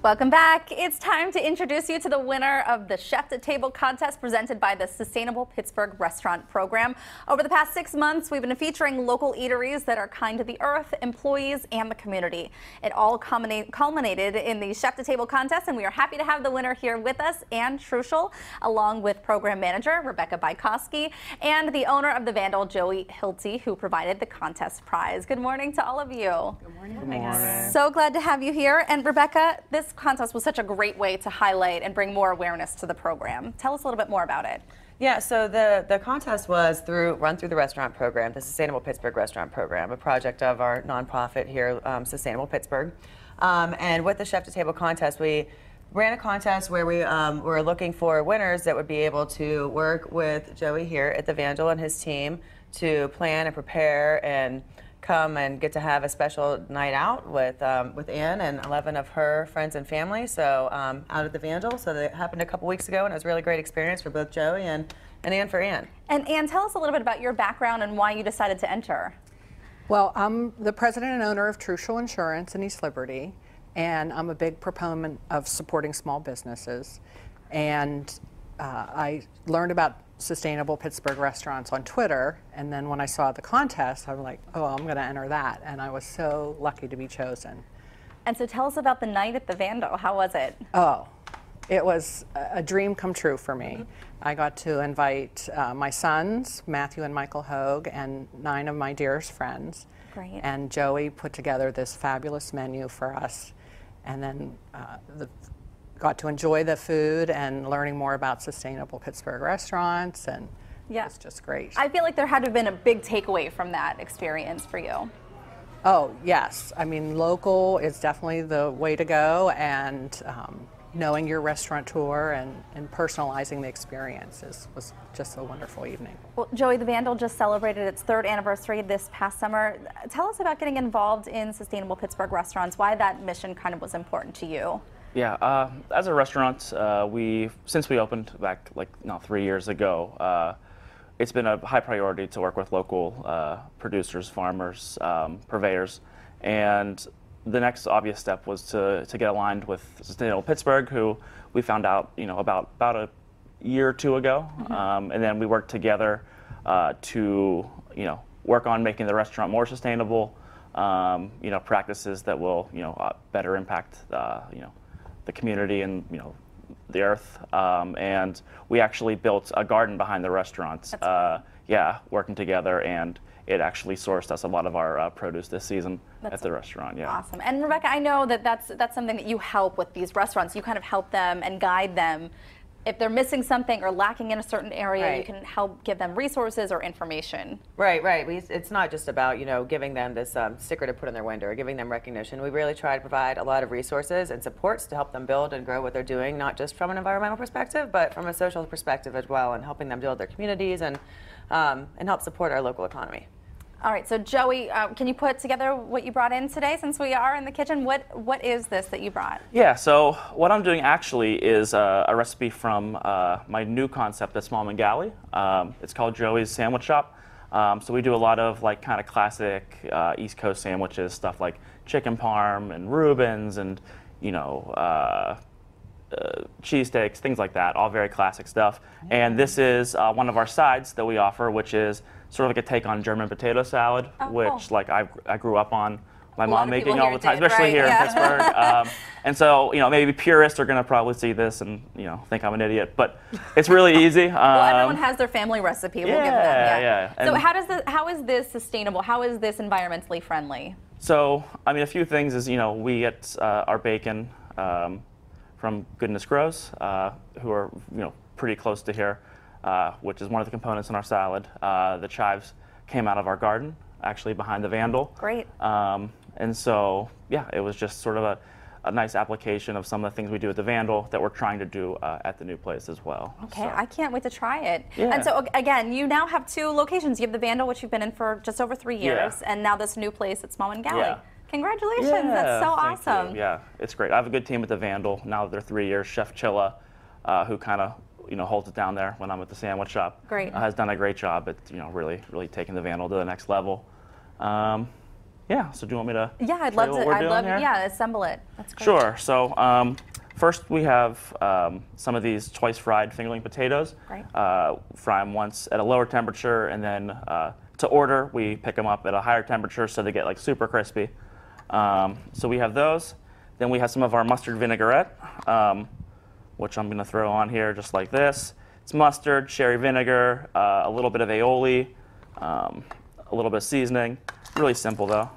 Welcome back. It's time to introduce you to the winner of the Chef to Table contest presented by the Sustainable Pittsburgh Restaurant program. Over the past 6 months, we've been featuring local eateries that are kind to the earth, employees, and the community. It all culminated in the Chef to Table contest, and we are happy to have the winner here with us, Ann Truschel, along with program manager Rebecca Bykoski and the owner of the Vandal, Joey Hilty, who provided the contest prize. Good morning to all of you. Good morning. Good morning. So glad to have you here. And Rebecca, this contest was such a great way to highlight and bring more awareness to the program. Tell us a little bit more about it. Yeah, so the contest was run through the restaurant program, the Sustainable Pittsburgh Restaurant program, a project of our nonprofit here, Sustainable Pittsburgh. And with the Chef to Table contest, we ran a contest where we were looking for winners that would be able to work with Joey here at the Vandal and his team to plan and prepare and come and get to have a special night out with Ann and 11 of her friends and family. So out at the Vandal. So that happened a couple weeks ago, and it was a really great experience for both Joey and Ann for Ann. And Ann, tell us a little bit about your background and why you decided to enter. Well, I'm the president and owner of Truschel Insurance in East Liberty, and I'm a big proponent of supporting small businesses. And I learned about Sustainable Pittsburgh Restaurants on Twitter, and then when I saw the contest, I'm like, oh, I'm going to enter that, and I was so lucky to be chosen. And so tell us about the night at the Vandal. How was it? Oh, it was a dream come true for me. I got to invite my sons, Matthew and Michael Hogue, and 9 of my dearest friends. Great. And Joey put together this fabulous menu for us, and then got to enjoy the food and learning more about Sustainable Pittsburgh Restaurants, and yeah, it's just great. I feel like there had to have been a big takeaway from that experience for you. Oh, yes. I mean, local is definitely the way to go, and knowing your restaurateur and personalizing the experience was just a wonderful evening. Well, Joey, the Vandal just celebrated its 3rd anniversary this past summer. Tell us about getting involved in Sustainable Pittsburgh Restaurants, why that mission kind of was important to you. Yeah, as a restaurant, since we opened back 3 years ago, it's been a high priority to work with local producers, farmers, purveyors, and the next obvious step was to get aligned with Sustainable Pittsburgh, who we found out about a year or 2 ago, and then we worked together to work on making the restaurant more sustainable, practices that will better impact the community and the earth, and we actually built a garden behind the restaurant. Yeah, working together, and it actually sourced us a lot of our produce this season at the restaurant. Yeah, awesome. And Rebecca, I know that's something that you help with these restaurants. You kind of help them and guide them. If they're missing something or lacking in a certain area, right, you can help give them resources or information. Right, right. It's not just about giving them this sticker to put in their window or giving them recognition. We really try to provide a lot of resources and supports to help them build and grow what they're doing, not just from an environmental perspective, but from a social perspective as well, and helping them build their communities and help support our local economy. All right, so Joey, can you put together what you brought in today since we are in the kitchen? What is this that you brought? Yeah, so what I'm doing actually is a recipe from my new concept that's Mowing Game. It's called Joey's Sandwich Shop. So we do a lot of kind of classic East Coast sandwiches, stuff like chicken parm and Reubens and cheesesteaks, things like that, all very classic stuff. And this is one of our sides that we offer, which is sort of like a take on German potato salad, which I grew up on my mom making all the time, especially here in Pittsburgh. And so, maybe purists are going to probably see this and, think I'm an idiot, but it's really easy. Well, everyone has their family recipe. We'll give them, yeah. So how is this sustainable? How is this environmentally friendly? So, I mean, a few things is, we get our bacon from Goodness Grows, who are, pretty close to here, which is one of the components in our salad. The chives came out of our garden, actually behind the Vandal. Great. And so, yeah, it was just sort of a nice application of some of the things we do at the Vandal that we're trying to do at the new place as well. Okay, so. I can't wait to try it. Yeah. And so, again, you now have 2 locations. You have the Vandal, which you've been in for just over 3 years, and now this new place at Mowing Game. Yeah. Congratulations, yeah, that's so thank awesome. You. Yeah, it's great. I have a good team at the Vandal. Now that they're 3 years, Chef Chilla, who kind of holds it down there when I'm at the sandwich shop. Great. Has done a great job at really taking the Vandal to the next level. Yeah, so do you want me to Yeah, I'd show you love what to. we're I'd doing love, here? yeah, assemble it. That's great. Sure. So first we have some of these twice fried fingerling potatoes. Great. Fry them once at a lower temperature, and then to order we pick them up at a higher temperature so they get like super crispy. So we have those. Then we have some of our mustard vinaigrette, which I'm going to throw on here just like this. It's mustard, cherry vinegar, a little bit of aioli, a little bit of seasoning. Really simple though.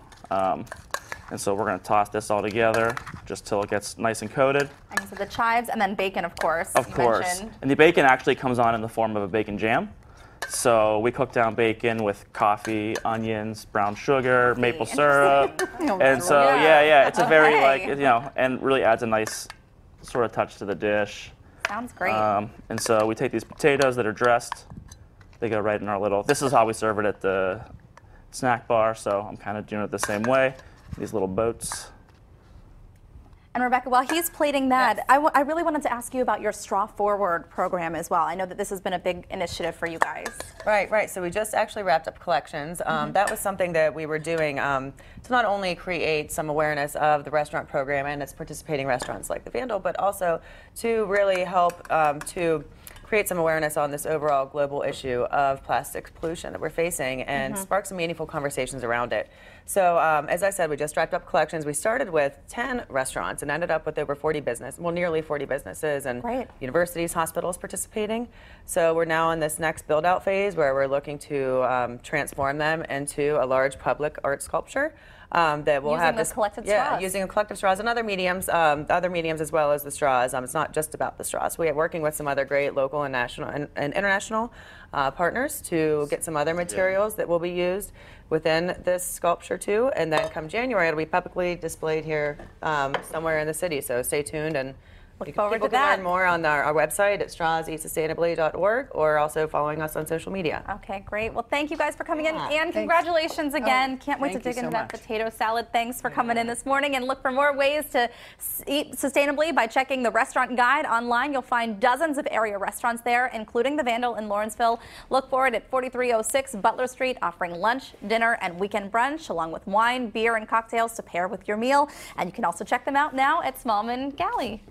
And so we're going to toss this all together just till it gets nice and coated. And you said the chives, and then bacon, of course. Of course. And the bacon actually comes on in the form of a bacon jam. So we cook down bacon with coffee, onions, brown sugar, maple syrup. And so, yeah, it's a very and really adds a nice sort of touch to the dish. Sounds great. And so we take these potatoes that are dressed. They go right in our little, this is how we serve it at the snack bar. So I'm kind of doing it the same way. These little boats. And Rebecca, while he's plating that, yes. I really wanted to ask you about your Straw Forward program as well. I know that this has been a big initiative for you guys. Right. So we just actually wrapped up collections. That was something that we were doing to not only create some awareness of the restaurant program and its participating restaurants like the Vandal, but also to really help to create some awareness on this overall global issue of plastics pollution that we're facing and spark some meaningful conversations around it. So as I said, we just wrapped up collections. We started with 10 restaurants and ended up with over 40 nearly 40 businesses and universities, hospitals participating. So we're now in this next build out phase where we're looking to transform them into a large public art sculpture. That will have this collected straws. Using collective straws and other mediums as well as the straws. It's not just about the straws. We are working with some other great local and national and international partners to get some other materials that will be used within this sculpture too. And then come January, it'll be publicly displayed here somewhere in the city. So stay tuned and. People can learn more on our website at strawseatsustainably.org or also following us on social media. Okay, great. Well, thank you guys for coming in, and congratulations again. Can't wait to dig into that potato salad. Thanks for coming in this morning, and look for more ways to eat sustainably by checking the restaurant guide online. You'll find dozens of area restaurants there, including the Vandal in Lawrenceville. Look for it at 4306 Butler Street, offering lunch, dinner, and weekend brunch, along with wine, beer, and cocktails to pair with your meal. And you can also check them out now at Smallman Galley.